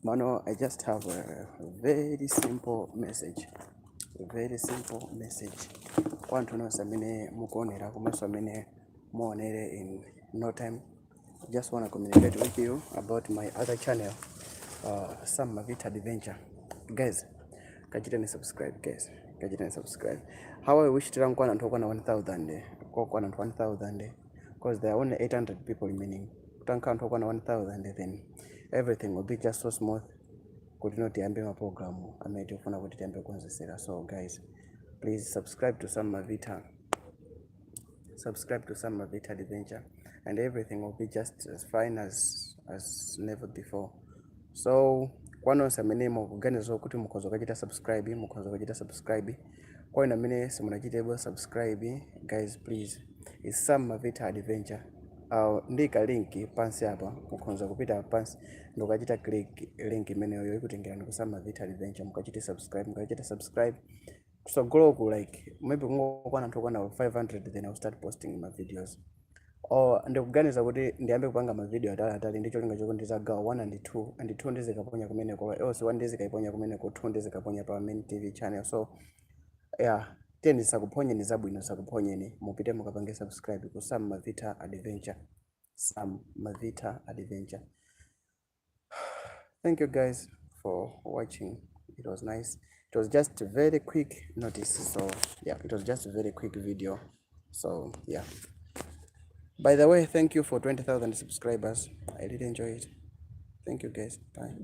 Mano, I just have a very simple message. A very simple message. Want to know samine mukonera kumeso amene muonere in no time. Just want to communicate with you about my other channel, some Malvitha Adventure. Guys, kajitani subscribe guys. Kajitani subscribe. How I wish to rank one and talk on 1,000 one and 1,000 because there are only 800 people remaining. Don't count on 1,000 then everything will be just so smooth. Kuti notiambe maprogramu amene ufuna kuti tiambe kukonzesera. So guys, please subscribe to some Malvitha Adventure, and everything will be just as fine as never before. So kwanonse amene mukuganiza kuti mukhoza kachita subscribe kwa ina amene simunachitebe subscribe, guys please, it's some Malvitha Adventure. Ndika link pansi apa, mukhoza kupita pansi ndokachita click link imeneyo ikutengerani ku some Malvitha Adventure, mukachite subscribe so grow like maybe ngokwana ntokwana 500, then I'll start posting my videos. Or ndikuganiza kuti ndiyambe kupanga ma video atali ndicho linga choko ndizagawa 1 and 2 and 2 ndizikaponya kumene kwa else 1 ndizikaiponya kumene ko 2 ndizikaponya pa main TV channel. So yeah, teni sakuponye ni zabwino sakuponye ni mupite mukapange subscribe ku some Malvitha Adventure. Some Malvitha Adventure. Thank you guys for watching. It was nice. It was just a very quick notice. So yeah, it was just a very quick video. So yeah. By the way, thank you for 20,000 subscribers. I did enjoy it. Thank you guys. Bye.